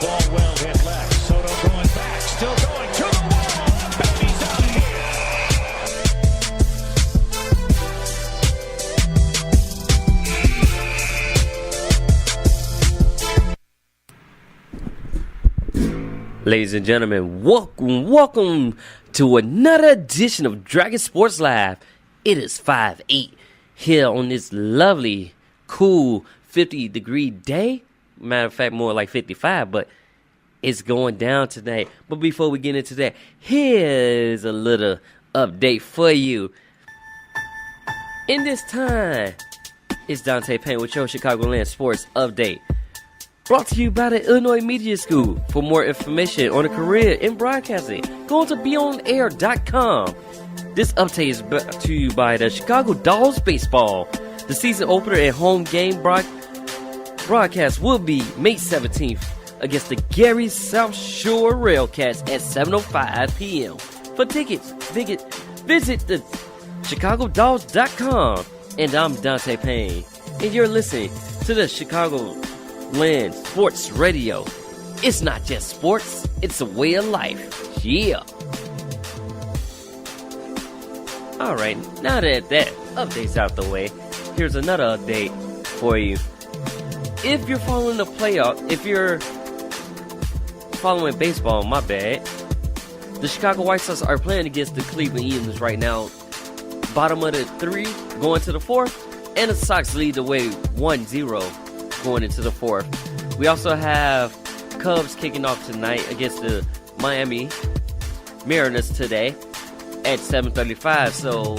ball well hit left. Soto going back, still going to the wall. Baby's out of here. Ladies and gentlemen, welcome to another edition of Dragon Sports Live. It is 5/8 here on this lovely, cool 50-degree day. Matter of fact, more like 55, but it's going down today. But before we get into that, here's a little update for you. In this time, it's Dante Payne with your Chicagoland Sports Update. Brought to you by the Illinois Media School. For more information on a career in broadcasting, go to beonair.com. This update is brought to you by the Chicago Dolls Baseball. The season opener and home game broadcast will be May 17th against the Gary South Shore Railcats at 7:05 p.m. For tickets, visit the ChicagoDolls.com. And I'm Dante Payne, and you're listening to the Chicagoland Sports Radio. It's not just sports, it's a way of life. Yeah. Alright, now that update's out the way, here's another update for you. If you're following the playoff, if you're following baseball, my bad, the Chicago White Sox are playing against the Cleveland Indians right now. Bottom of the 3, going to the 4th, and the Sox lead the way 1-0 going into the 4th. We also have Cubs kicking off tonight against the Miami Mariners today at 7:35. So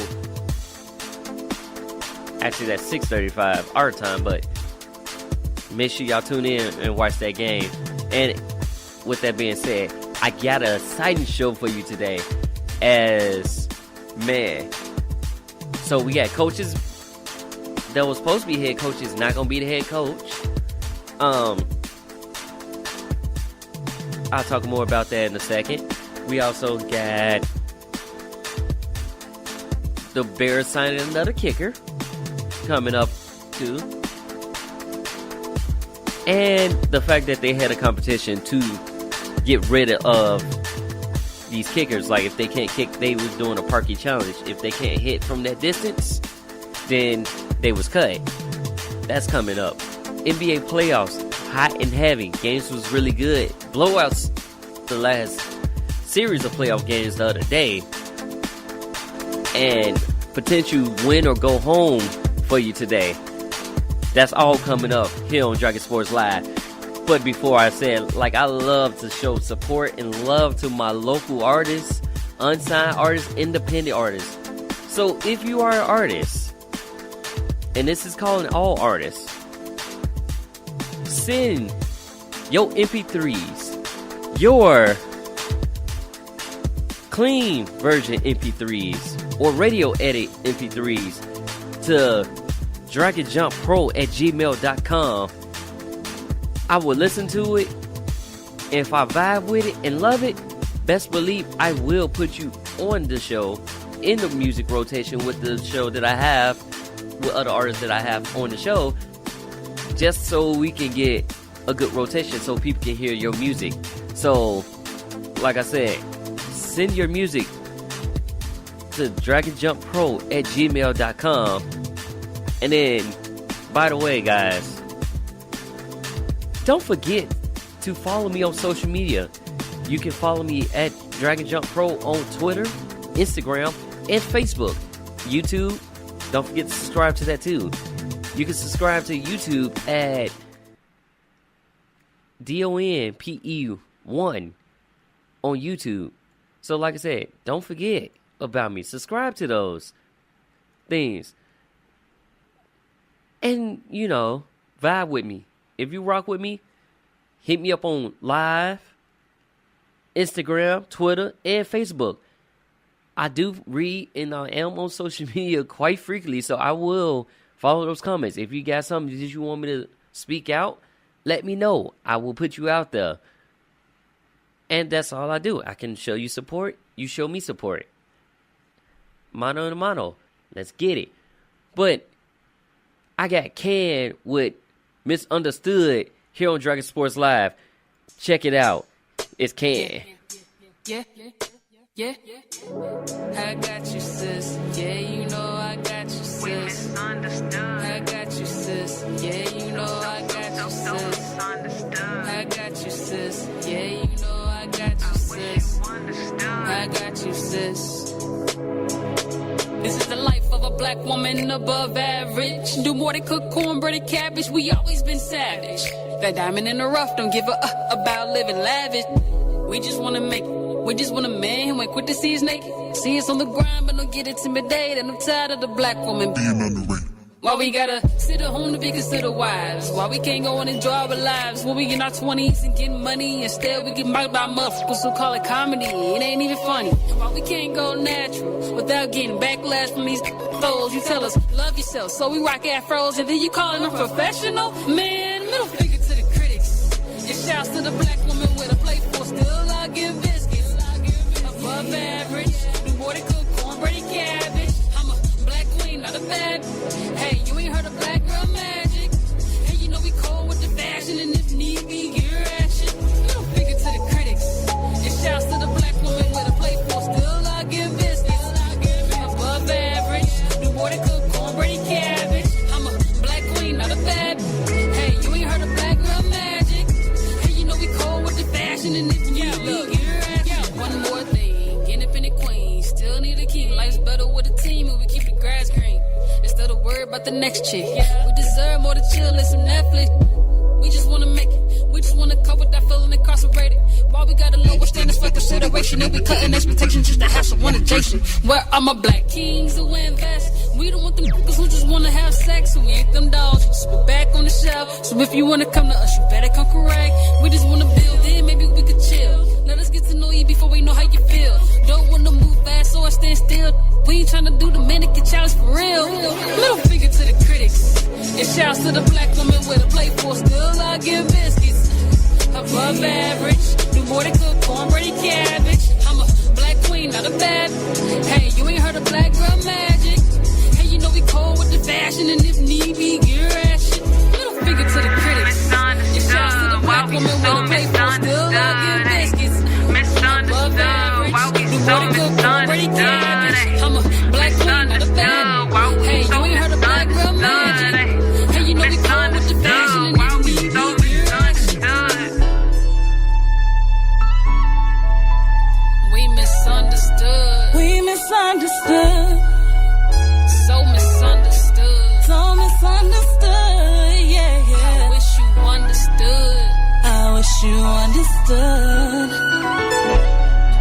actually that's 6:35 our time, but make sure y'all tune in and watch that game. And with that being said, I got an exciting show for you today. So we got coaches that was supposed to be head coaches, not gonna be the head coach. I'll talk more about that in a second. We also got the Bears signing another kicker coming up too. And the fact that they had a competition to get rid of these kickers. Like, if they can't kick, they was doing a Parky challenge. If they can't hit from that distance, then they was cut. That's coming up. NBA playoffs, hot and heavy. Games was really good. Blowouts the last series of playoff games the other day. And potential win or go home for you today. That's all coming up here on Dragon Sports Live. But before I said, I love to show support and love to my local artists, unsigned artists, independent artists. So if you are an artist, and this is calling all artists, send your MP3s, your clean version MP3s, or radio edit MP3s to Dragonjumppro at gmail.com. I will listen to it. If I vibe with it and love it, best believe I will put you on the show, in the music rotation with the show that I have, with other artists that I have on the show, just so we can get a good rotation so people can hear your music. So, like I said, send your music to Dragonjumppro at gmail.com. And then, by the way, guys, don't forget to follow me on social media. You can follow me at Dragonjumppro on Twitter, Instagram, and Facebook. YouTube, don't forget to subscribe to that too. You can subscribe to YouTube at DONPE1 on YouTube. So like I said, don't forget about me. Subscribe to those things. And, vibe with me. If you rock with me, hit me up on Live, Instagram, Twitter, and Facebook. I do read and I am on social media quite frequently, so I will follow those comments. If you got something that you want me to speak out, let me know. I will put you out there. And that's all I do. I can show you support. You show me support. Mano a mano. Let's get it. But I got canned with Misunderstood here on Dragon Sports Live. Check it out. It's Ken. Yeah. I got you, sis. Yeah, you know I got you, sis. I got you, sis. Yeah, you know I got you, sis. I got you, sis. Yeah, you know I got you, sis. I got you, sis. This is the life of a black woman above average. Do more than cook cornbread and cabbage. We always been savage. That diamond in the rough, don't give a about living lavish. We just wanna make it. We just want a man who ain't quick to see us naked. See us on the grind, but don't get intimidated. I'm tired of the black woman being underrated. Why we gotta sit at home to be considered wives? Why we can't go and enjoy our lives? When we in our 20s and getting money, instead we get mocked by motherfuckers who call it comedy. It ain't even funny. Why we can't go natural without getting backlash from these foes? You tell us, love yourself, so we rock afros, and then you calling them professional? Man, middle finger to the critics. It shouts to the black woman with a plate full, still I give biscuits. Above average, do more than cook cornbread and cabbage. I'm a black queen, not a bad. Hey, you ain't heard of black girl magic. Hey, you know we cold with the fashion, and if need be, get ration. Middle finger to the critics. It shouts to the black woman with a plate full, still I give biscuits. Above average, do more than cook cornbread and cabbage. I'm a black queen, not a bad. Hey, you ain't heard of black girl magic. Hey, you know we cold with the fashion, and if need be, get ration. One more thing. Still need a king. Life's better with a team and we keep the grass green. Instead of worry about the next chick. We deserve more to chill and some Netflix. We just wanna make it. We just wanna cover that feeling incarcerated. Why we gotta lower standards for consideration and we cutting expectations just to have someone adjacent. Where are my black kings who invest? We don't want them niggas who just wanna have sex. We ain't them dogs who just put back on the shelf. So if you wanna come to us, you better come correct. We just wanna build in, maybe we could chill. Let us get to know you before we know how you feel. Don't wanna move fast or stand still. We ain't tryna do the mannequin challenge for real. Middle finger to the critics. It shouts to the black woman with a plate full, still I give biscuits. Above average, do more than cook cornbread and cabbage. I'm a black queen, not a bad. Hey, you ain't heard of black girl magic. Hey, you know we cold with the fashion, and if need be, get ration. Middle finger to the critics. It shouts to the black woman with a plate full, still I give biscuits. Above average, do more than cook cornbread and cabbage. I'm a black queen, not a bad. Hey, you ain't heard of black girl magic. Hey, you know we cold with the fashion, and if need be, get ration. We misunderstood. We misunderstood. So misunderstood. So misunderstood. Yeah. I wish you understood. I wish you understood.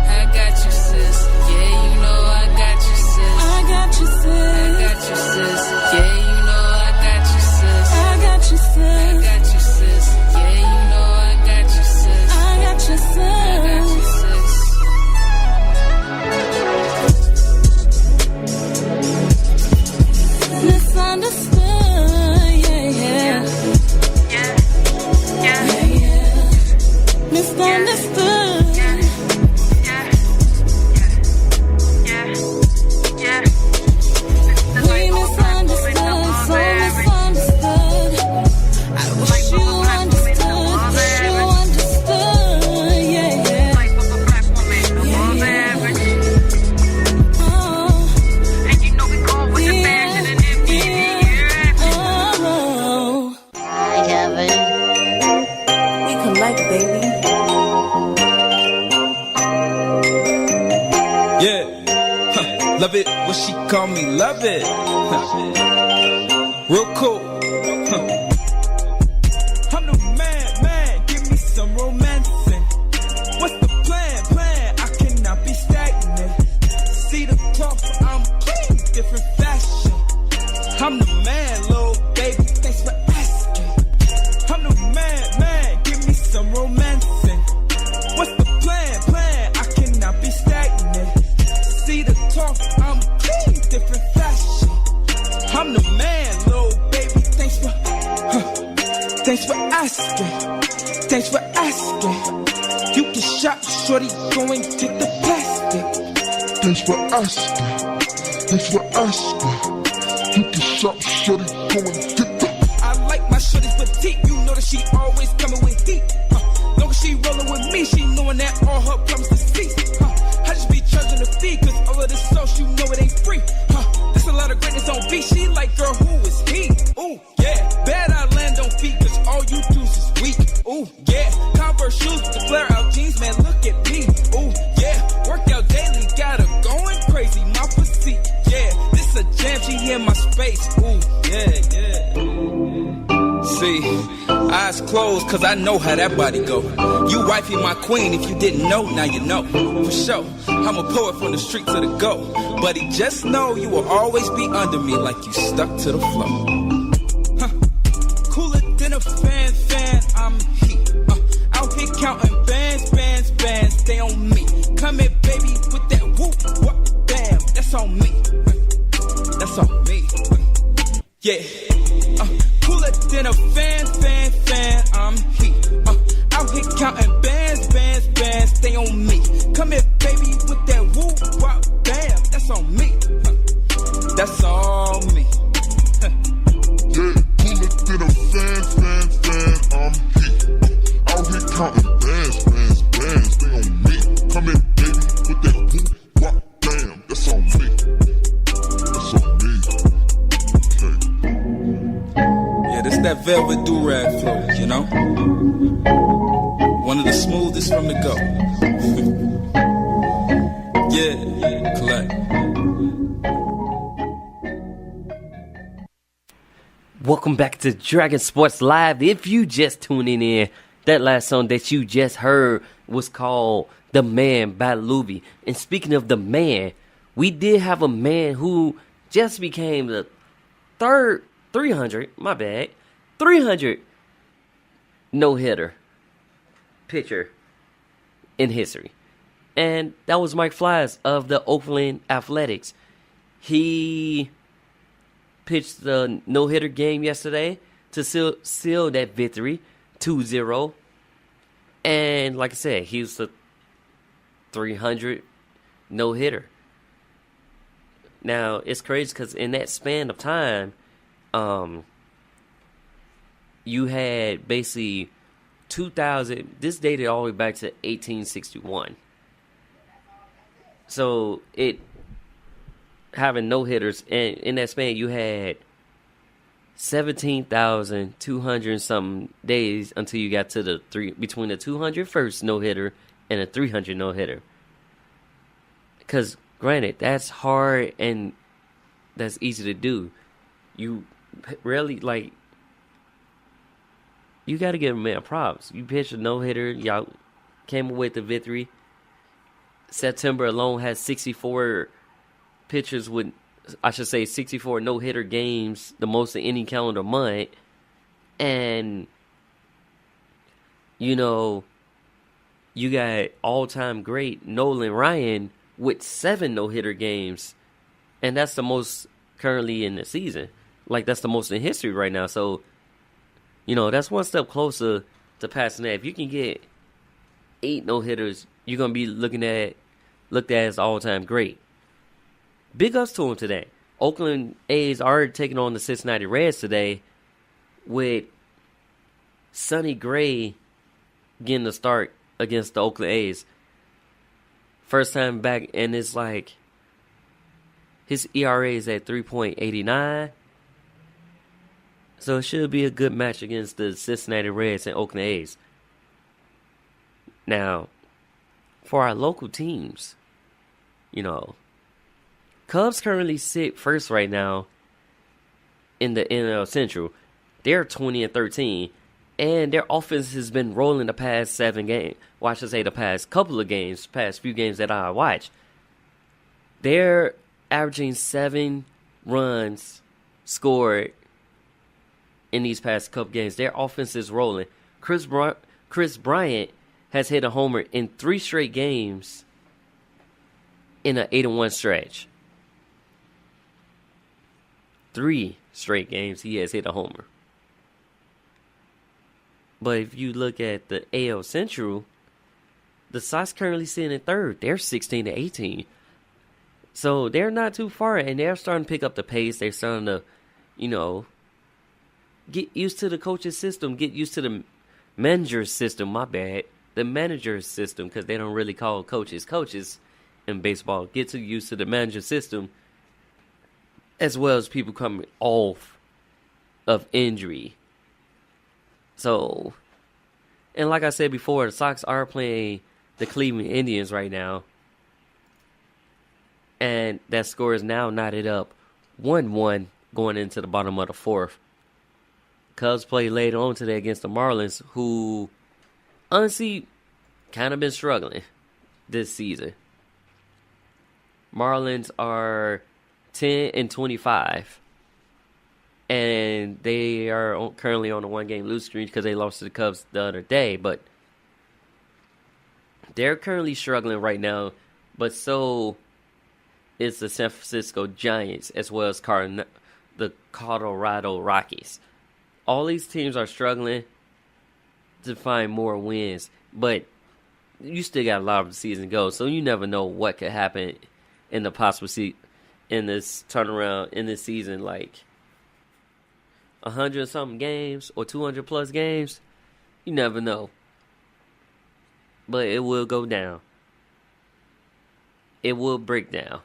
I got you, sis. Yeah, you know I got you, sis. I got you, sis. I got you, sis. Yeah, you know I got you, sis. I got you, sis. I got you, sis. Yeah, you know I got you, sis. I got you, sis. I got you, sis. Misunderstood. Yeah. Misunderstood. We misunderstood, so misunderstood. I wish you understood, wish you understood. Yeah. Oh. And you know we go with the fashion and if we Oh. We can like it, baby. Yeah, love it when she call me love it. Real cool. I'm the man, give me some romancing. What's the plan? I cannot be stagnant. See the cloth, I'm clean, different fashion. I'm the man, little baby, thanks for asking. I'm the man, give me some romancing. What's the plan? I cannot be stagnant. See the cloth, I'm clean, different fashion. I'm the man, little baby, thanks for asking. You can shop, shorty, go and get the plastic. Thanks for asking. You can shop, shorty, go and get the. I like my shorties petite, you know that she always coming with heat. Long as she me, she knowing that all her problems is cease. I just be charging the fee, cause all of this sauce, you know it ain't free. There's a lot of greatness on beat, she like, girl, who is he? Ooh, yeah, bad I land on feet, cause all you do is weak. Ooh, yeah, Converse shoes with the flare out jeans, man, look at me. Ooh, yeah, work out daily, got her going crazy, my physique. Yeah, this a jam, she in my space. Ooh, yeah. See, eyes closed, cause I know how that body go. You wifey my queen, if you didn't know, now you know. For sure, I'm a poet from the street to the go. Buddy, just know you will always be under me like you stuck to the floor. Cooler than a fan, I'm heat. Out here counting bands, stay on me. Come here, baby, with that whoop, whoop, bam, that's on me. That's on me. Yeah. Cooler than a fan, I'm heat. Out here counting bands, stay on me. Come here, baby, with that whoop, whoop, bam, that's on me. That's all me. Yeah, cooler than a fan, I'm heat. Out here counting bands, stay on me. Come here, baby, with that whoop, whoop, bam, that's on me. That's on me. Okay. Yeah, this that velvet do-rag flow, you know? One of the smoothest from the go. Yeah, collect. Welcome back to Dragon Sports Live. If you just tuning in, that last song that you just heard was called The Man by Luby. And speaking of the man, we did have a man who just became the 300 no-hitter pitcher in history. And that was Mike Flies of the Oakland Athletics. He pitched the no-hitter game yesterday to seal that victory, 2-0. And like I said, he was the 300 no-hitter. Now, it's crazy because in that span of time, you had basically 2,000. This dated all the way back to 1861. So it having no hitters, and in that span you had 17,200 something days until you got to between the 200 first no hitter and a 300 no hitter. Because granted, that's hard and that's easy to do. You really you got to give a man props. You pitched a no hitter, y'all came away with the victory. September alone had 64 pitchers with, 64 no-hitter games, the most in any calendar month. And, you know, you got all-time great Nolan Ryan with 7 no-hitter games. And that's the most currently in the season. Like, that's the most in history right now. So, you know, that's one step closer to passing that. If you can get 8 no-hitters, you're going to be looked at as all-time great. Big ups to him today. Oakland A's are taking on the Cincinnati Reds today with Sonny Gray getting the start against the Oakland A's. First time back, and it's like his ERA is at 3.89. So it should be a good match against the Cincinnati Reds and Oakland A's. Now, for our local teams, you know, Cubs currently sit first right now in the NL Central. They're 20-13, and their offense has been rolling the past 7 games. Well, I should say the past couple of games, past few games that I watched. They're averaging 7 runs scored in these past couple games. Their offense is rolling. Chris Bryant has hit a homer in 3 straight games in an 8-1 stretch. 3 straight games he has hit a homer. But if you look at the AL Central, the Sox currently sitting in third. They're 16-18. So they're not too far, and they're starting to pick up the pace. They're starting to, you know, get used to the coach's system, get used to the manager's system, my bad. the manager system, because they don't really call coaches in baseball, get too used to the manager system, as well as people coming off of injury. So, and like I said before, the Sox are playing the Cleveland Indians right now. And that score is now knotted up 1-1 going into the bottom of the fourth. Cubs play later on today against the Marlins, who honestly kind of been struggling this season. Marlins are 10-25. And they are currently on a one-game losing streak because they lost to the Cubs the other day. But they're currently struggling right now. But so is the San Francisco Giants, as well as the Colorado Rockies. All these teams are struggling to find more wins. But you still got a lot of the season to go. So you never know what could happen in the possible in this turnaround in this season. Like 100-something games or 200-plus games, you never know. But it will go down. It will break down.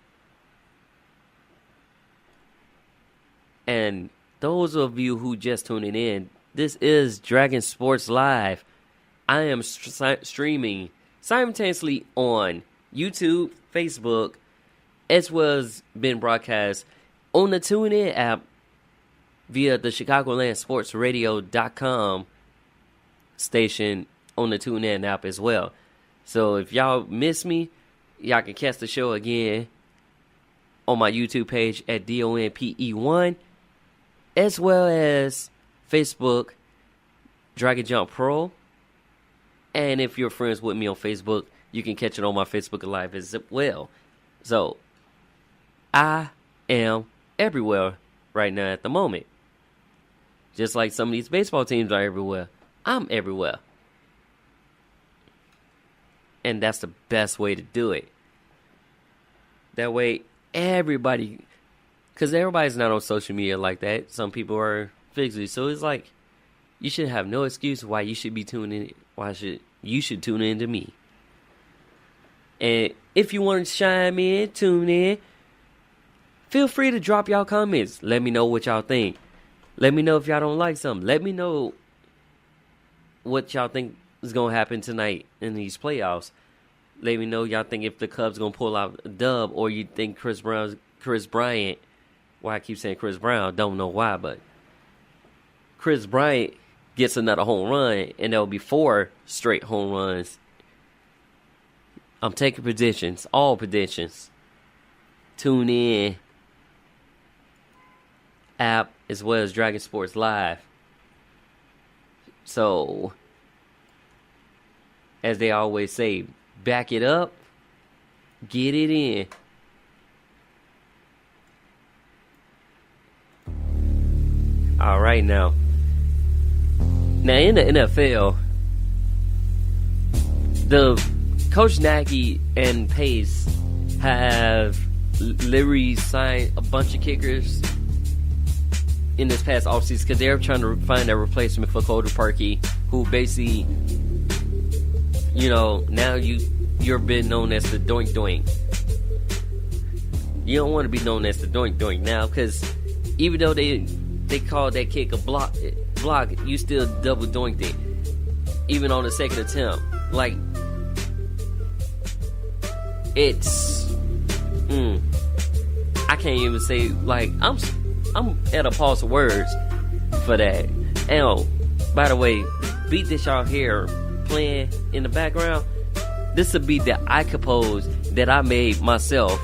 And those of you who just tuning in, this is Dragon Sports Live. I am streaming simultaneously on YouTube, Facebook, as well as been broadcast on the TuneIn app via the ChicagolandSportsRadio.com station on the TuneIn app as well. So if y'all miss me, y'all can catch the show again on my YouTube page at DONPE1, as well as Facebook, Dragonjumppro. And if you're friends with me on Facebook, you can catch it on my Facebook Live as well. So I am everywhere right now at the moment. Just like some of these baseball teams are everywhere, I'm everywhere. And that's the best way to do it. That way, everybody, because everybody's not on social media like that. Some people are physically. So it's like, you should have no excuse why you should be tuning in. You should tune in to me. And if you want to chime in, tune in. Feel free to drop y'all comments. Let me know what y'all think. Let me know if y'all don't like something. Let me know what y'all think is going to happen tonight in these playoffs. Let me know y'all think if the Cubs going to pull out a dub, or you think Chris Bryant, why I keep saying Chris Brown, don't know why, but Chris Bryant gets another home run, and there'll be 4 straight home runs. I'm taking predictions, all predictions. Tune in app as well as Dragon Sports Live. So, as they always say, back it up, get it in. All right, now in the NFL, the Coach Nagy and Pace have literally signed a bunch of kickers in this past offseason because they're trying to find a replacement for Cody Parkey, who basically, now you're been known as the Doink Doink. You don't want to be known as the Doink Doink now, because even though they called that kick a block, you still double doinked it, even on the second attempt. Like, it's, I can't even say, like, I'm at a pause of words for that. And by the way, beat that y'all hear playing in the background, this will be the I compose that I made myself.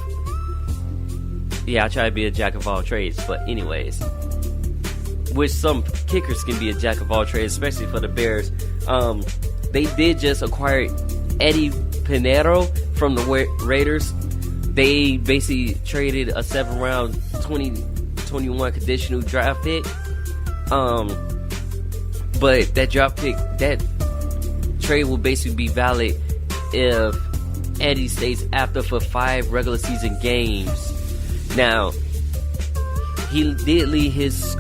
Yeah, I try to be a jack of all trades, but anyways, which some kickers can be a jack of all trades, especially for the Bears. They did just acquire Eddie Pinheiro from the Raiders. They basically traded a 7th-round 2021 conditional draft pick. But that draft pick, that trade will basically be valid if Eddie stays after for 5 regular season games. Now, he did lead his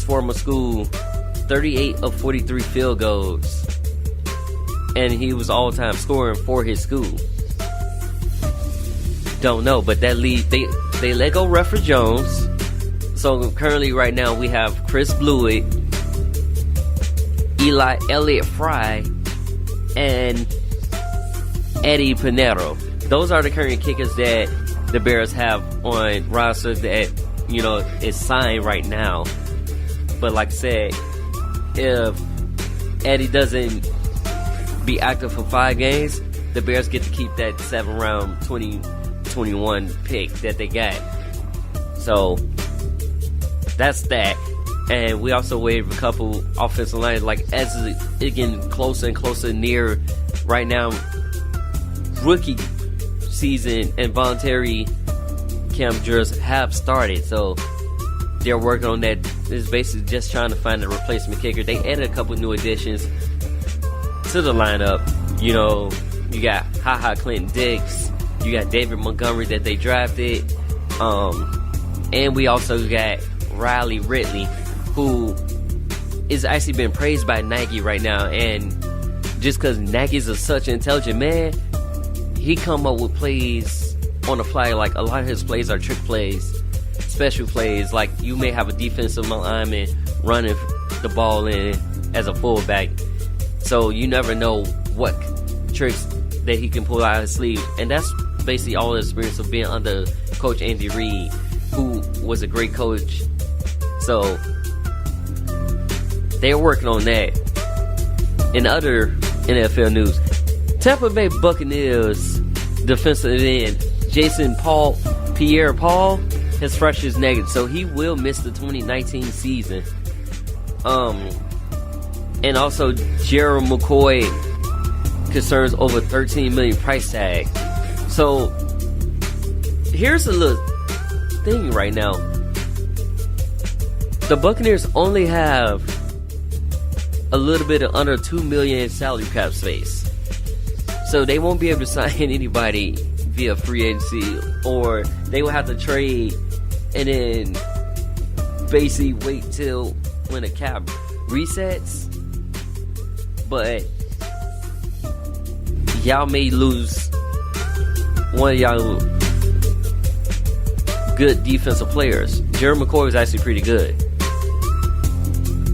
former school, 38 of 43 field goals. and he was all-time scoring for his school. Don't know, but that lead they let go Rutherford Jones. So currently, right now, we have Chris Blewett, Elliott Fry, and Eddie Pinero. Those are the current kickers that the Bears have on roster that, you know, is signed right now. But like I said, if Eddie doesn't be active for 5 games, the Bears get to keep that 7th round 2021 pick that they got. So that's that. And we also waived a couple offensive lines. Like, as it getting closer and closer near right now, rookie season and voluntary camp drills have started. So they're working on that. It's basically just trying to find a replacement kicker. They added a couple new additions to the lineup. You know, you got Clinton Dix, you got David Montgomery that they drafted, and we also got Riley Ridley, who is actually being praised by Nagy right now. And just because Nagy's such an intelligent man, he come up with plays on the fly. Like, a lot of his plays are trick plays, special plays. Like, you may have a defensive lineman running the ball in as a fullback, so you never know what tricks that he can pull out of his sleeve. And that's basically all the experience of being under Coach Andy Reid, who was a great coach. So they're working on that. In other NFL news, Tampa Bay Buccaneers defensive end Jason Pierre-Paul has flushed his negative, so he will miss the 2019 season. And also Gerald McCoy concerns over $13 million price tag. So here's a little thing right now. The Buccaneers only have a little bit of under $2 million in salary cap space, so they won't be able to sign anybody via free agency, or they will have to trade and then basically wait till when the cap resets. But y'all may lose one of y'all good defensive players. Gerald McCoy was actually pretty good,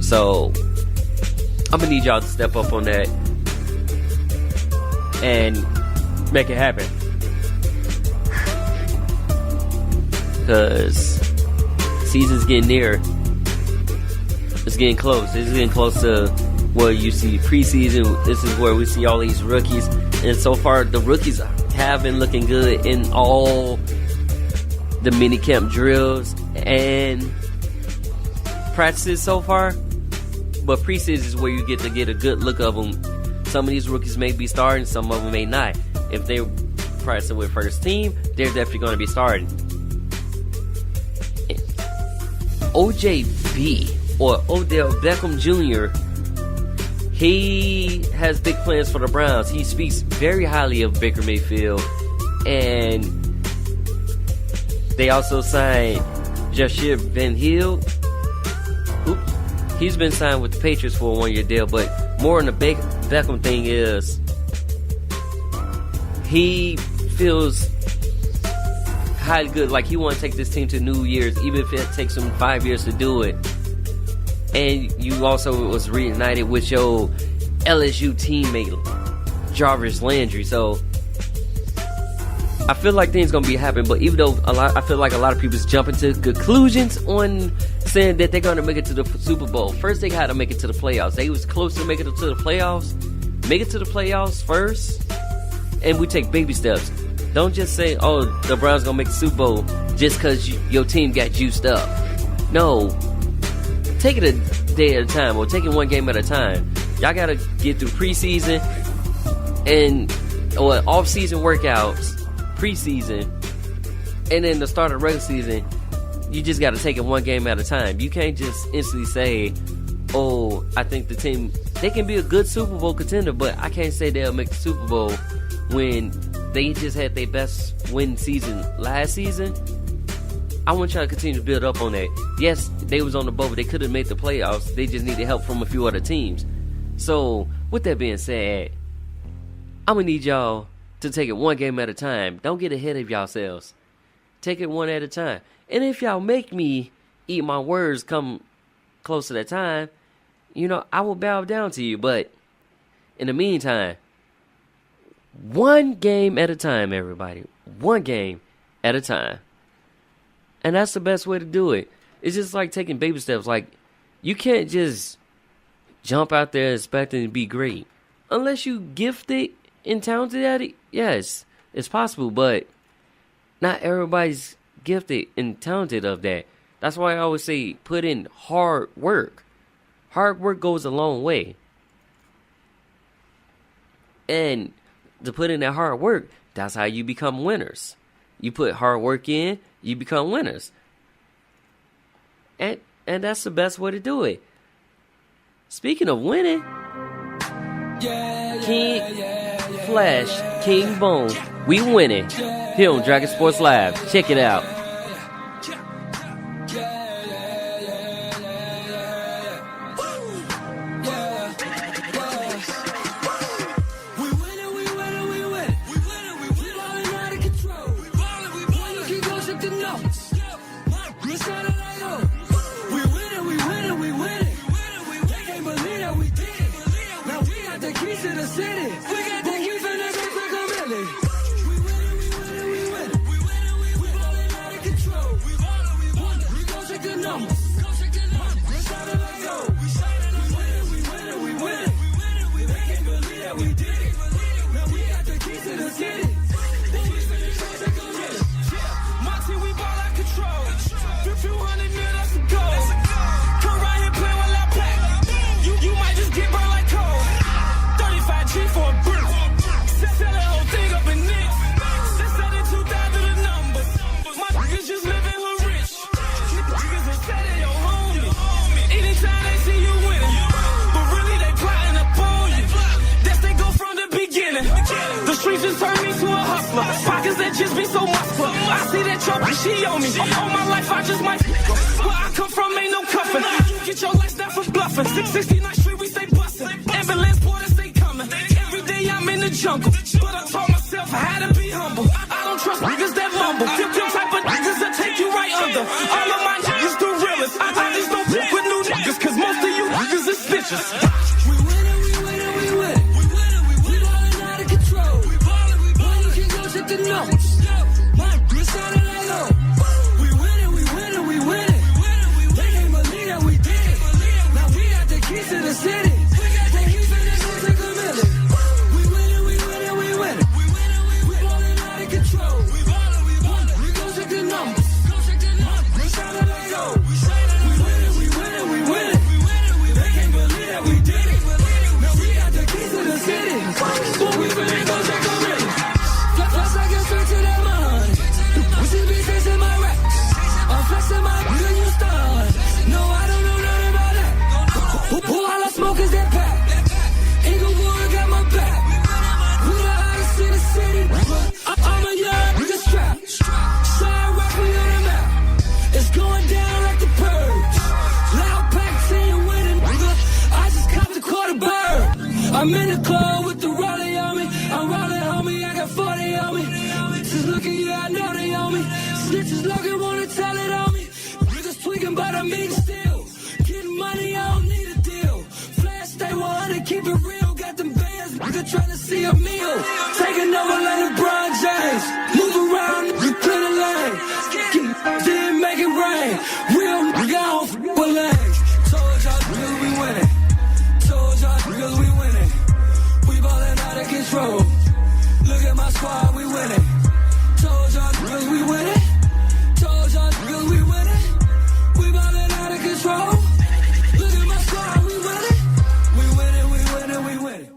so I'm gonna need y'all to step up on that and make it happen, because season's getting near. It's getting close. It's getting close to where you see preseason. This is where we see all these rookies, and so far the rookies have been looking good in all the mini camp drills and practices so far. But preseason is where you get to get a good look of them. Some of these rookies may be starting, some of them may not. If they're practicing with first team, they're definitely going to be starting. OJB, or Odell Beckham Jr., he has big plans for the Browns. He speaks very highly of Baker Mayfield. And they also signed Jashir Van Hill. He's been signed with the Patriots for a 1-year deal, but more on the Beckham thing is he feels highly good, like he wants to take this team to New Year's, even if it takes him 5 years to do it. And you also was reunited with your LSU teammate Jarvis Landry, so I feel like things gonna be happening. But even though I feel like a lot of people's jumping to conclusions on saying that they're gonna make it to the Super Bowl. First, they had to make it to the playoffs. They was close to making it to the playoffs. Make it to the playoffs first, and we take baby steps. Don't just say, "Oh, the Browns gonna make the Super Bowl" just because your team got juiced up. No, take it a day at a time, or take it one game at a time. Y'all gotta get through preseason or off-season workouts, preseason, and then the start of regular season. You just got to take it one game at a time. You can't just instantly say, "Oh, I think the team, they can be a good Super Bowl contender, but I can't say they'll make the Super Bowl," when they just had their best win season last season. I want y'all to continue to build up on that. Yes, they was on the boat, but they could have made the playoffs. They just needed help from a few other teams. So, with that being said, I'm going to need y'all to take it one game at a time. Don't get ahead of yourselves. Take it one at a time. And if y'all make me eat my words come close to that time, you know, I will bow down to you. But in the meantime, one game at a time, everybody. One game at a time. And that's the best way to do it. It's just like taking baby steps. Like, you can't just jump out there expecting to be great. Unless you gifted and talented at it, yes, it's possible. But not everybody's gifted and talented of that. That's why I always say put in hard work. Hard work goes a long way. And to put in that hard work, that's how you become winners. You put hard work in, you become winners. And that's the best way to do it. Speaking of winning, King Flash, King Bone, we winning here on Dragon Sports Live. Check it out. Pockets that just be so muscular. I see that trouble, she on me. All my life I just might. Where I come from ain't no cuffing. You get your lifestyle for bluffing. 669th Street we stay bustin'. Ambulance porters stay coming. Every day I'm in the jungle, but I taught myself how to be humble. I don't trust niggas that mumble. Them type of niggas that take you right under. All of my niggas the realest. I just don't fuck with new niggas, cause most of you niggas is snitches. We winning, we winning, we winning. We ballin' out of control. Check the numbers. My wrist sounded like oh. We winning, we winning, we winning. They can't believe that we did it. Now we got the keys to the city. They keep it gonna take a minute. We winning, we winning, we winning. We ballin' out of control. We gon' check the numbers. My wrist sounded like oh. We winning, we winning, we winning. They can't believe that we did it. Now we got the keys to the city. But we finna go check the minute. Plus I get straight to that money. We should be chasing my racks. I'm flexing my good you stun. No, I don't know nothing about that. Who all I smoke is that pack. Eagle Warrior got my back. We the hottest in the city. I'm a young nigga strap. Side rock me on the map. It's going down like the purge. Loud pack team winning. I just copped the quarter bird. I'm in the club with the rollie on me. I'm rolling homie, I got 40 on me. Just looking, yeah, I know they on me. Snitches looking, wanna tell it on me. Niggas tweaking, but I mean still. Getting money, I don't need a deal. Flash, stay 100, keep it real. Got them bands, nigga trying to see a meal. Taking over like LeBron James. Move around, you clear the lane. Didn't make it rain. Real nigga, I don't f*** with lanes. Told y'all niggas we winning. Told y'all niggas we winning. We ballin' out of control. Look at my squad, we winning. Told y'all niggas we winning. Told y'all niggas we winning. We ballin' out of control. Look at my squad, we winning. We winning, we winning, we winning.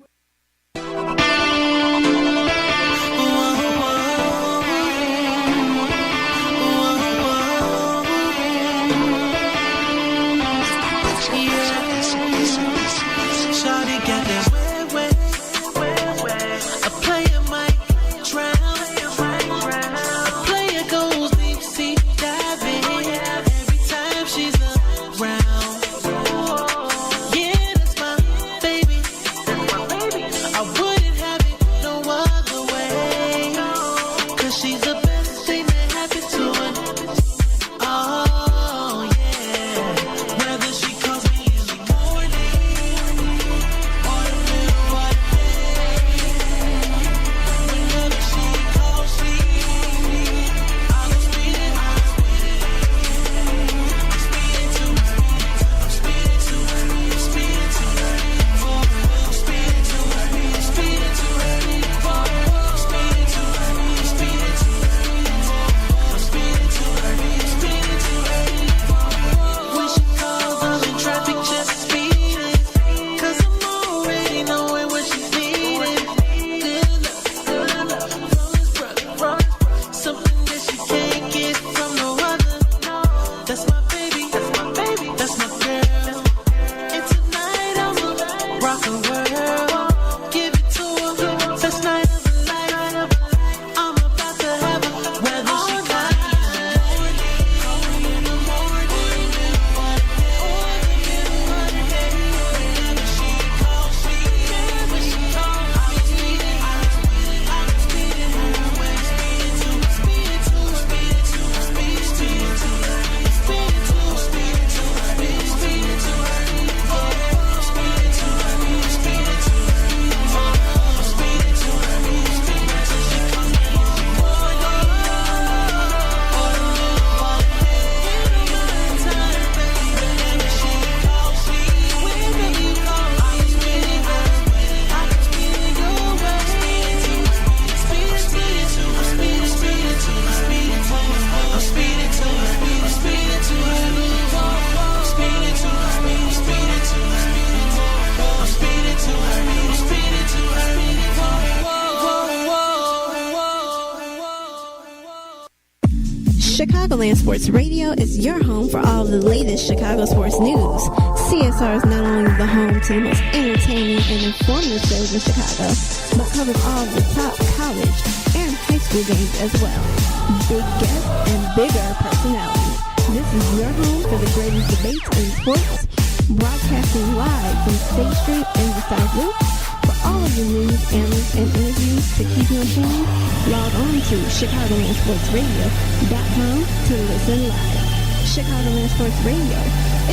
Chicagoland Sports Radio is your home for all of the latest Chicago sports news. CSR is not only the home to the most entertaining and informative shows in Chicago, but covers all of the top college and high school games as well. Big guests and bigger personalities. This is your home for the greatest debates in sports, broadcasting live from State Street in the South Loop. For all of the news, analysts, and interviews to keep you informed, log on to ChicagolandSportsRadio.com to listen live. Chicagoland Sports Radio.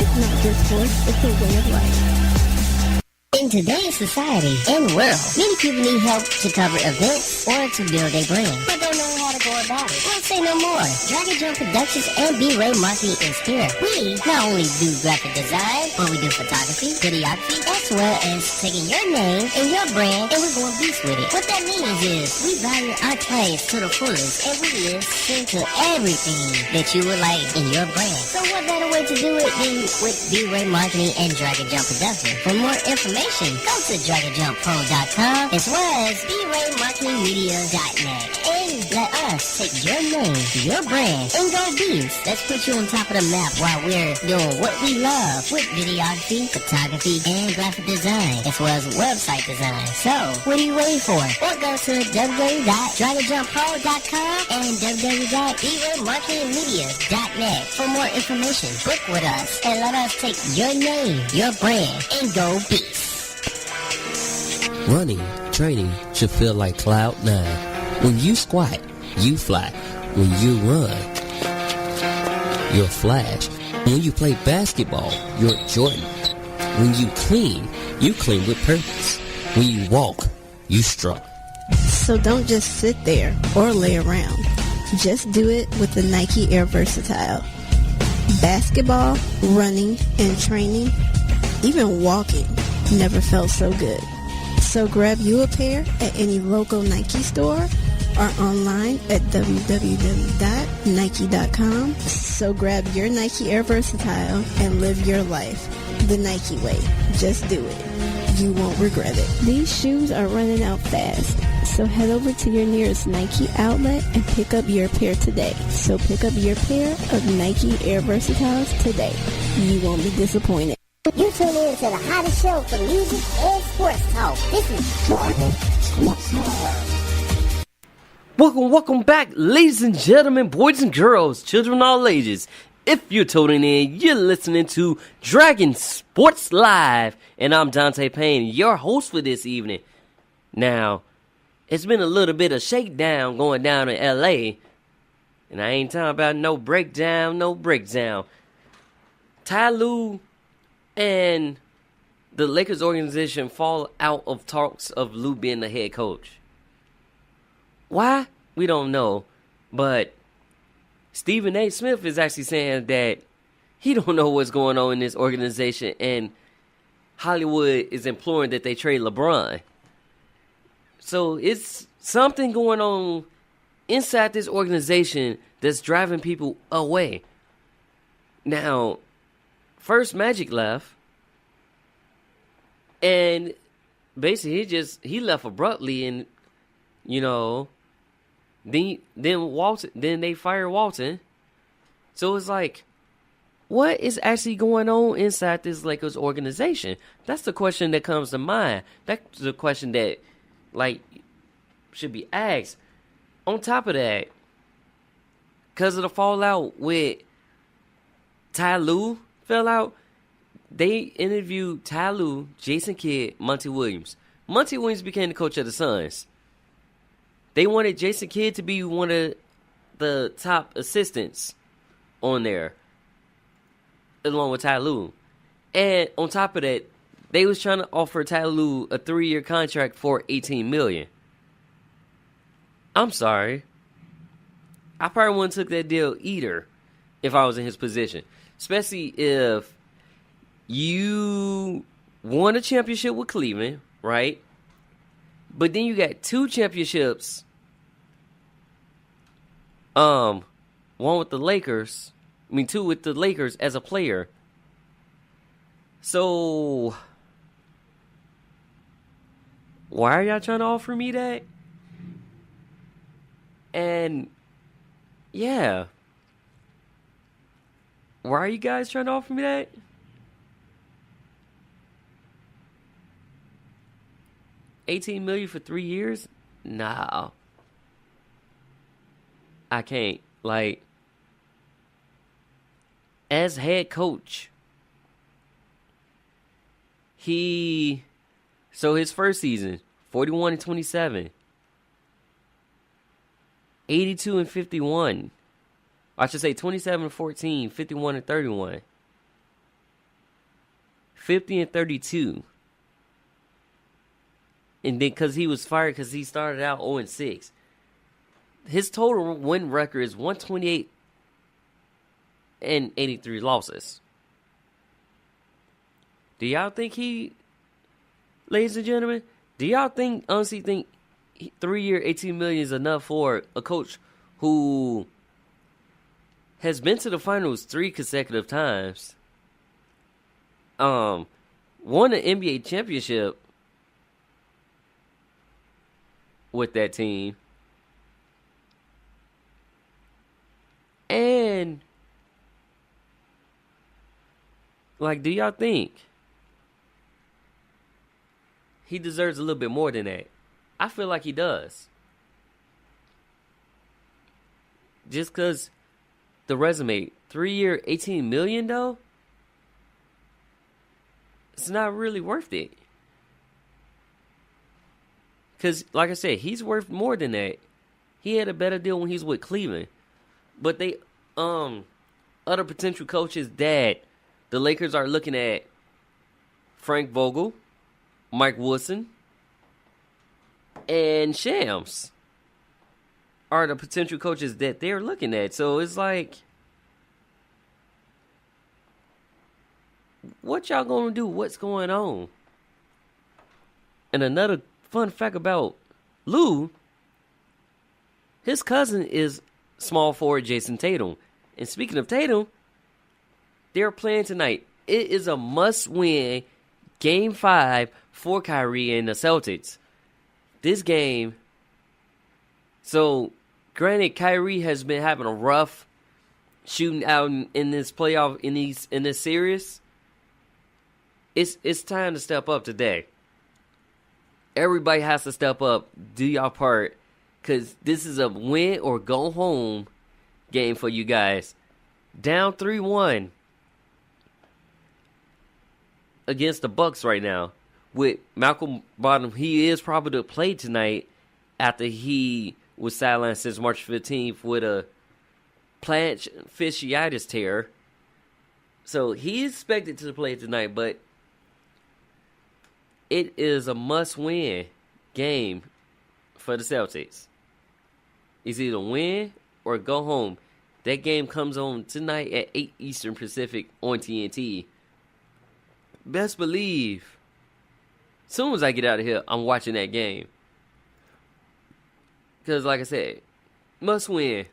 It's not just sports, it's a way of life. In today's society and world, many people need help to cover events or to build a brand, but don't know how to go about it. Well, say no more. Dragonjumppro Productions and B-Ray Marketing is here. We not only do graphic design, but we do photography, videography, as well as taking your name and your brand and we're going beast with it. What that means is we value our clients to the fullest and we listen to everything that you would like in your brand. So what better way to do it than with B-Ray Marketing and Dragonjumppro Productions? For more information, go to Dragonjumppro.com as well as BRayMarketingMedia.net and let us take your name, your brand, and go beast. Let's put you on top of the map while we're doing what we love with videography, photography, and graphic design, as well as website design. So, what are you waiting for? Or go to www.DragonJumppro.com and www.BRayMarketingMedia.net for more information. Book with us and let us take your name, your brand, and go beast. Running, training should feel like Cloud9. When you squat, you fly. When you run, you're Flash. When you play basketball, you're Jordan. When you clean with purpose. When you walk, you strut. So don't just sit there or lay around. Just do it with the Nike Air Versatile. Basketball, running, and training, even walking, never felt so good. So grab you a pair at any local Nike store or online at www.nike.com. So grab your Nike Air Versatile and live your life the Nike way. Just do it. You won't regret it. These shoes are running out fast. So head over to your nearest Nike outlet and pick up your pair today. So pick up your pair of Nike Air Versatiles today. You won't be disappointed. You tune in to the hottest show for music and sports talk. This is Welcome back, ladies and gentlemen, boys and girls, children of all ages. If you're tuning in, you're listening to Dragon Sports Live, and I'm Dante Payne, your host for this evening. Now, it's been a little bit of shakedown going down in L.A., and I ain't talking about no breakdown. Ty Lue and the Lakers organization fall out of talks of Lue being the head coach. Why? We don't know. But Stephen A. Smith is actually saying that he don't know what's going on in this organization, and Hollywood is imploring that they trade LeBron. So it's something going on inside this organization that's driving people away. Now, first Magic left, and basically he left abruptly, and then they fired Walton. So it's like, what is actually going on inside this Lakers organization? That's the question that comes to mind. That's the question that should be asked. On top of that, because of the fallout with Ty Lue fell out, they interviewed Ty Lue, Jason Kidd, Monty Williams. Monty Williams became the coach of the Suns. They wanted Jason Kidd to be one of the top assistants on there, along with Ty Lue. And on top of that, they was trying to offer Ty Lue a 3-year contract for $18 million. I'm sorry. I probably wouldn't took that deal either if I was in his position. Especially if you won a championship with Cleveland, right? But then you got 2 championships. One with the Lakers. 2 with the Lakers as a player. So, why are y'all trying to offer me that? And, yeah. Why are you guys trying to offer me that? $18 million for 3 years? Nah. I can't. Like, as head coach, so his first season, 41-27, 82-51. I should say 27-14, 51-31, 50-32. And then because he was fired because he started out 0-6. His total win record is 128 and 83 losses. Do y'all think ladies and gentlemen, honestly think 3 year, $18 million is enough for a coach who has been to the finals 3 consecutive times, won an NBA championship with that team, and like, do y'all think he deserves a little bit more than that? I feel like he does. Just because the resume, 3 year, $18 million though, it's not really worth it. Because, like I said, he's worth more than that. He had a better deal when he was with Cleveland. But they, other potential coaches that the Lakers are looking at, Frank Vogel, Mike Woodson, and Shams are the potential coaches that they're looking at. So it's like, what y'all gonna do? What's going on? And another fun fact about Lou, his cousin is small forward Jason Tatum. And speaking of Tatum, they're playing tonight. It is a must-win Game 5 for Kyrie and the Celtics. This game, so granted, Kyrie has been having a rough shooting out in this playoff, in this series. It's time to step up today. Everybody has to step up, do y'all part, because this is a win or go home game for you guys. Down 3-1 against the Bucks right now. With Malcolm Bottom, he is probably to play tonight after he was sidelined since March 15th with a plantar fasciitis tear. So he's expected to play tonight, but it is a must-win game for the Celtics. It's either win or go home. That game comes on tonight at 8 Eastern Pacific on TNT. Best believe, as soon as I get out of here, I'm watching that game. Because, like I said, must win.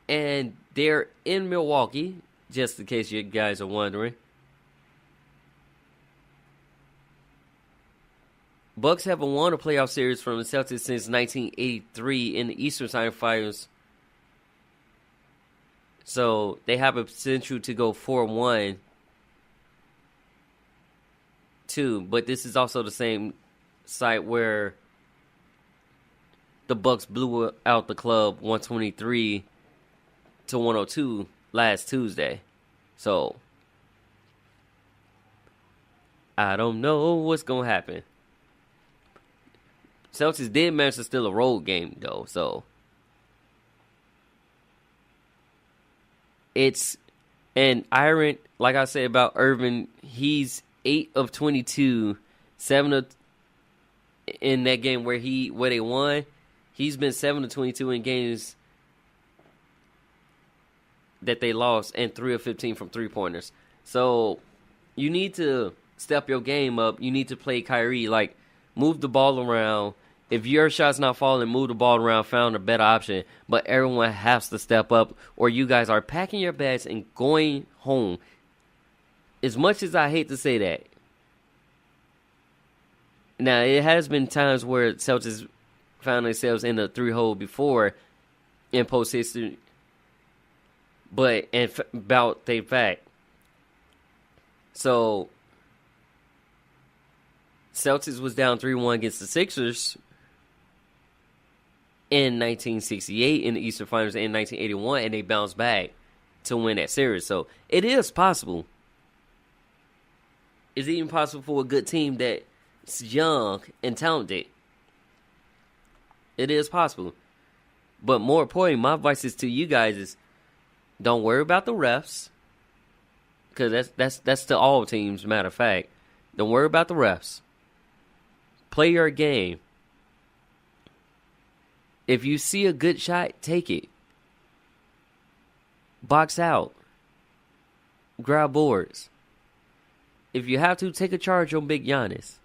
And they're in Milwaukee, just in case you guys are wondering. Bucks haven't won a playoff series from the Celtics since 1983 in the Eastern Conference Finals. So they have a potential to go 4-1 too. But this is also the same site where the Bucks blew out the club 123-102 last Tuesday. So I don't know what's gonna happen. Celtics did manage to steal a road game, though, so it's an iron. Like I said about Irvin, he's 8 of 22, 7 of in that game where they won. He's been 7 of 22 in games that they lost, and 3 of 15 from 3-pointers. So you need to step your game up. You need to play Kyrie, like, move the ball around. If your shot's not falling, move the ball around, found a better option. But everyone has to step up, or you guys are packing your bags and going home. As much as I hate to say that. Now, it has been times where Celtics found themselves in the 3-hole before in post history. But about the fact, so Celtics was down 3-1 against the Sixers in 1968 in the Eastern Finals in 1981, and they bounced back to win that series. So it is possible. It's even possible for a good team that's young and talented. It is possible. But more importantly, my advice is to you guys is don't worry about the refs. Because that's to all teams, matter of fact. Don't worry about the refs. Play your game. If you see a good shot, take it. Box out. Grab boards. If you have to, take a charge on Big Giannis.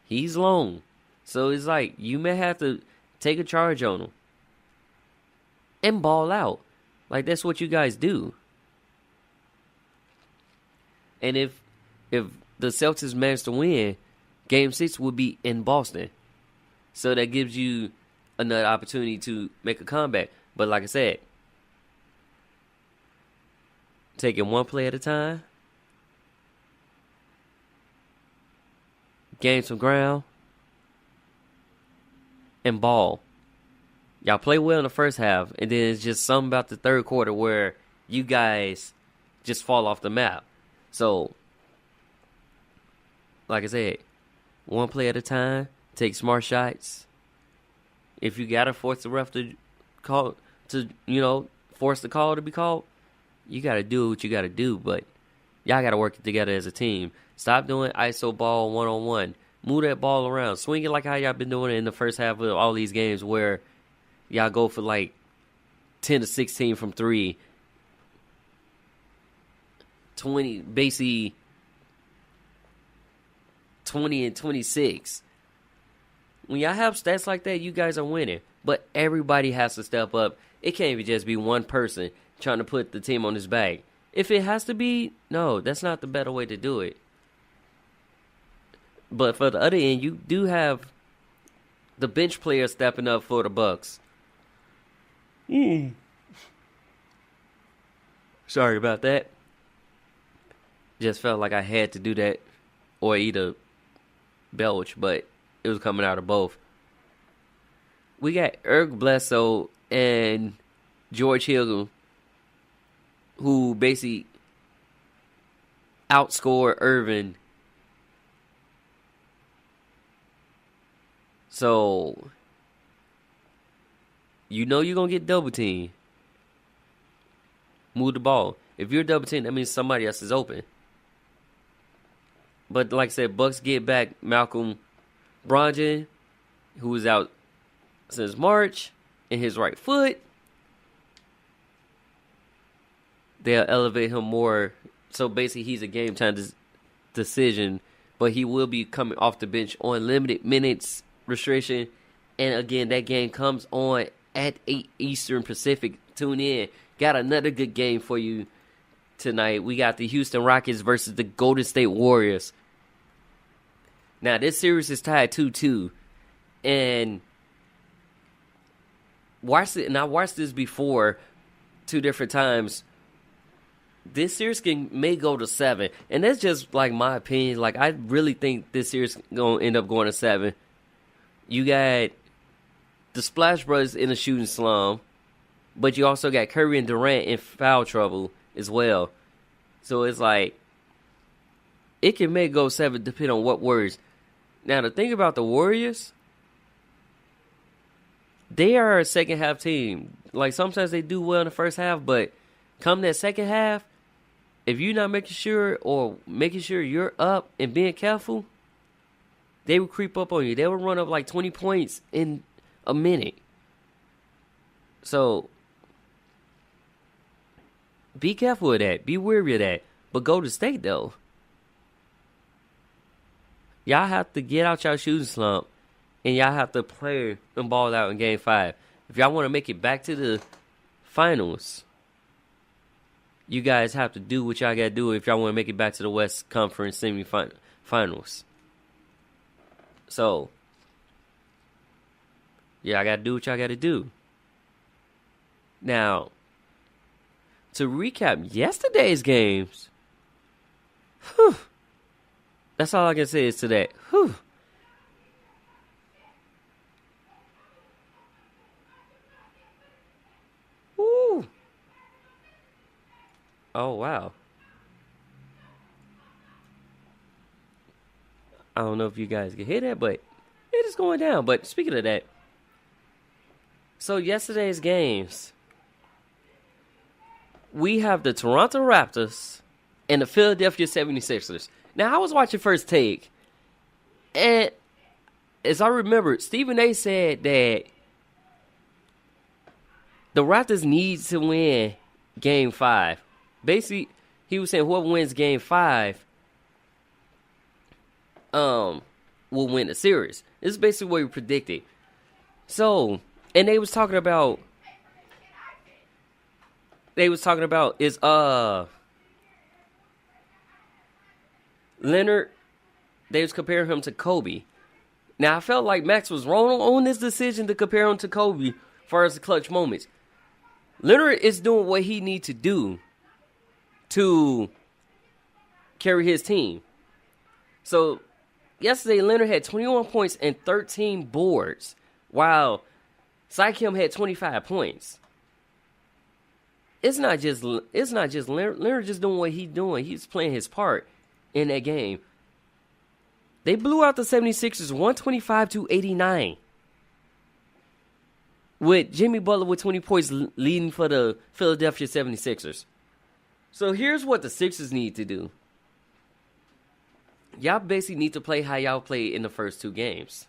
He's long. So it's like, you may have to take a charge on him. And ball out. Like, that's what you guys do. And if the Celtics manage to win, Game 6 will be in Boston. So that gives you another opportunity to make a comeback. But like I said, take it one play at a time. Gain some ground. And ball. Y'all play well in the first half. And then it's just something about the third quarter where you guys just fall off the map. So, like I said, one play at a time. Take smart shots. If you gotta force the ref to call force the call to be called, you gotta do what you gotta do. But y'all gotta work together as a team. Stop doing ISO ball 1-on-1. Move that ball around. Swing it like how y'all been doing it in the first half of all these games where y'all go for like 10 to 16 from 3. 20, basically 20 and 26. When y'all have stats like that, you guys are winning. But everybody has to step up. It can't even just be one person trying to put the team on his back. If it has to be, no, that's not the better way to do it. But for the other end, you do have the bench players stepping up for the Bucks. Sorry about that. Just felt like I had to do that or eat a belch, but it was coming out of both. We got Eric Bledsoe and George Hill, who basically outscored Irvin. So, you know you're going to get double teamed. Move the ball. If you're double teamed, that means somebody else is open. But like I said, Bucks get back Malcolm Brogdon, who was out since March, in his right foot. They'll elevate him more. So basically, he's a game time decision, but he will be coming off the bench on limited minutes restriction. And again, that game comes on at 8 Eastern Pacific. Tune in. Got another good game for you tonight. We got the Houston Rockets versus the Golden State Warriors. Now, this series is tied 2-2. And I watched this before 2 different times. This series may go to 7. And that's just like my opinion. Like, I really think this series going to end up going to 7. You got the Splash Brothers in a shooting slump. But you also got Curry and Durant in foul trouble as well. So it's like, it can may go 7 depending on what words. Now, the thing about the Warriors, they are a second half team. Like, sometimes they do well in the first half, but come that second half, if you're not making sure you're up and being careful, they will creep up on you. They will run up like 20 points in a minute. So, be careful of that. Be wary of that. But Golden State, though, y'all have to get out y'all shooting slump, and y'all have to play them ball out in Game 5. If y'all want to make it back to the finals, you guys have to do what y'all got to do if y'all want to make it back to the West Conference semifinals. So, yeah, I got to do what y'all got to do. Now, to recap yesterday's games. Whew. That's all I can say is to that. Whew. Woo. Oh, wow. I don't know if you guys can hear that, but it is going down. But speaking of that, so yesterday's games, we have the Toronto Raptors and the Philadelphia 76ers. Now, I was watching First Take, and as I remember, Stephen A. said that the Raptors need to win Game 5. Basically, he was saying whoever wins Game 5 will win the series. This is basically what we predicted. So, and they was talking about is Leonard. They was comparing him to Kobe. Now I felt like Max was wrong on this decision to compare him to Kobe as far as the clutch moments. Leonard is doing what he needs to do to carry his team. So yesterday Leonard had 21 points and 13 boards, while Siakam had 25 points. It's not just Leonard. Leonard just doing what he's doing. He's playing his part in that game. They blew out the 76ers 125-89. With Jimmy Butler with 20 points leading for the Philadelphia 76ers. So here's what the Sixers need to do. Y'all basically need to play how y'all played in the first two games.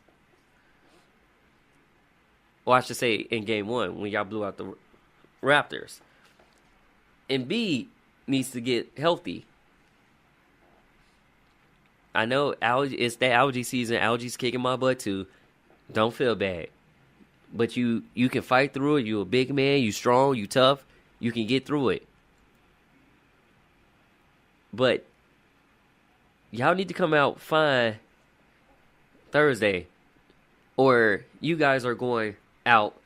Or I should say in game one when y'all blew out the Raptors. Embiid needs to get healthy. I know it's that algae season. Algae's kicking my butt too. Don't feel bad. But you can fight through it. You're a big man. You strong. You tough. You can get through it. But y'all need to come out fine Thursday. Or you guys are going out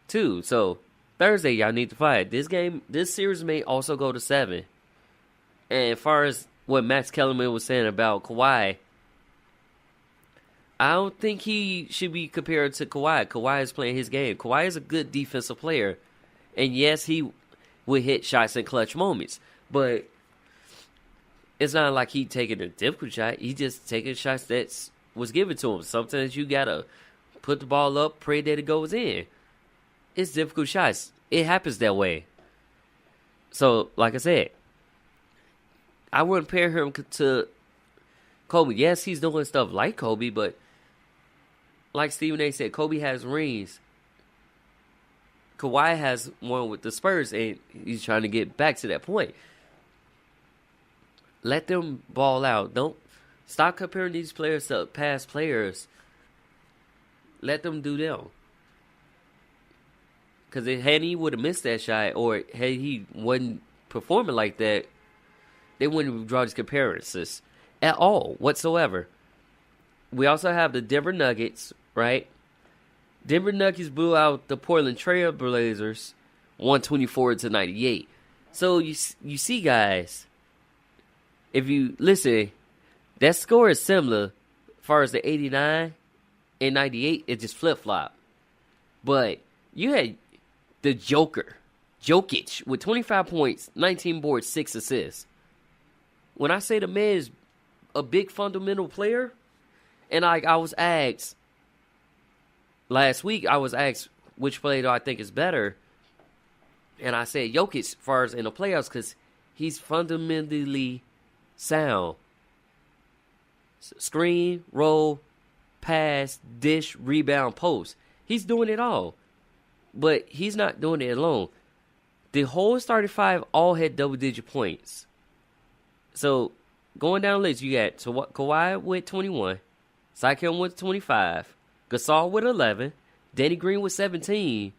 too. So Thursday y'all need to fight. This series may also go to 7. And as far as what Max Kellerman was saying about Kawhi, I don't think he should be compared to Kawhi. Kawhi is playing his game. Kawhi is a good defensive player. And yes, he would hit shots in clutch moments. But it's not like he taking a difficult shot. He just taking shots that was given to him. Sometimes you got to put the ball up, pray that it goes in. It's difficult shots. It happens that way. So, like I said, I wouldn't pair him to Kobe. Yes, he's doing stuff like Kobe, but like Stephen A. said, Kobe has rings. Kawhi has one with the Spurs, and he's trying to get back to that point. Let them ball out. Don't stop comparing these players to past players. Let them do them. Because had he would have missed that shot, or had he wasn't performing like that, they wouldn't draw these comparisons at all whatsoever. We also have the Denver Nuggets, right? Denver Nuggets blew out the Portland Trail Blazers 124-98. So you see, guys, if you listen, that score is similar as far as the 89 and 98. It just flip-flop. But you had the Jokic, with 25 points, 19 boards, 6 assists. When I say the man is a big fundamental player, and I was asked last week, which player do I think is better, and I said Jokic as far as in the playoffs because he's fundamentally sound. Screen, roll, pass, dish, rebound, post. He's doing it all, but he's not doing it alone. The whole starting five all had double-digit points. So, going down the list, you got Kawhi with 21, Siakam with 25, Gasol with 11, Danny Green with 17,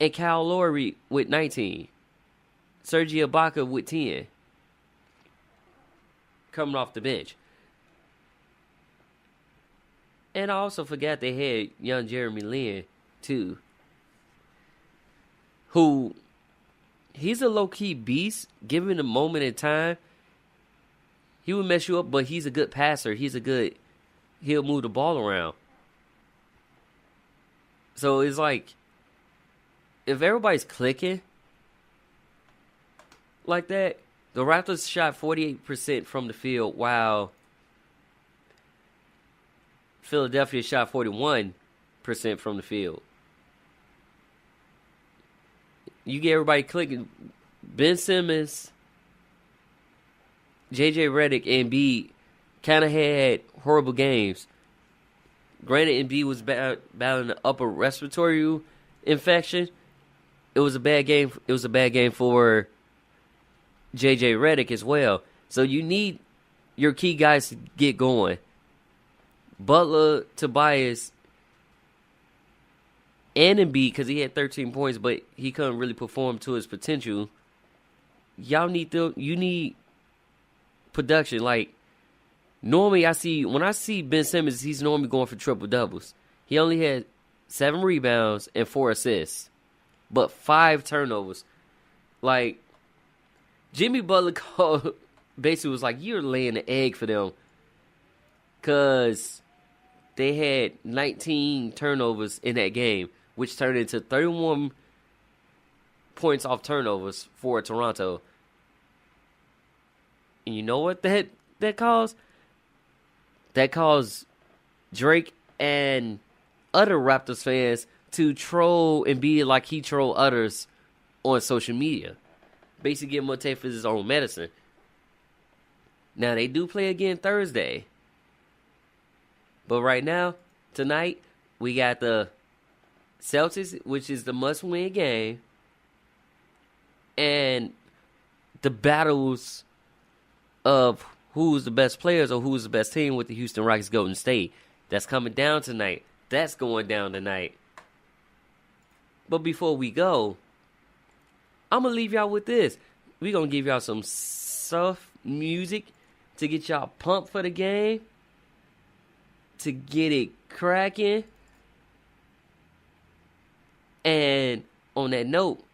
and Kyle Lowry with 19. Serge Ibaka with 10. Coming off the bench. And I also forgot they had young Jeremy Lin, too. who he's a low-key beast. Given a moment in time, he would mess you up, but he's a good passer. He'll move the ball around. So it's like, if everybody's clicking like that, the Raptors shot 48% from the field, while Philadelphia shot 41% from the field. You get everybody clicking. Ben Simmons, JJ Redick, and Embiid kind of had horrible games. Granted, Embiid was battling an upper respiratory infection. It was a bad game. It was a bad game for JJ Redick as well. So you need your key guys to get going. Butler, Tobias, and Embiid, because he had 13 points, but he couldn't really perform to his potential. You need production. Like, normally when I see Ben Simmons, he's normally going for triple doubles. He only had 7 rebounds and 4 assists, but 5 turnovers. Like, Jimmy Butler basically was like, you're laying an egg for them, because they had 19 turnovers in that game, which turned into 31 points off turnovers for Toronto. And you know what that caused? That caused Drake and other Raptors fans to troll and be like he trolled others on social media. Basically getting more take for his own medicine. Now, they do play again Thursday. But right now, tonight, we got the Celtics, which is the must-win game, and the battles of who's the best players or who's the best team with the Houston Rockets Golden State. That's coming down tonight. That's going down tonight. But before we go, I'm going to leave y'all with this. We're going to give y'all some soft music to get y'all pumped for the game, to get it cracking. And on that note,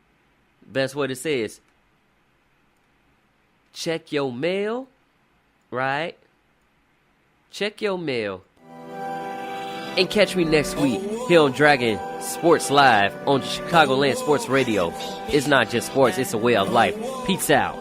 that's what it says. Check your mail, right? Check your mail. And catch me next week here on Dragon Sports Live on Chicagoland Sports Radio. It's not just sports, it's a way of life. Peace out.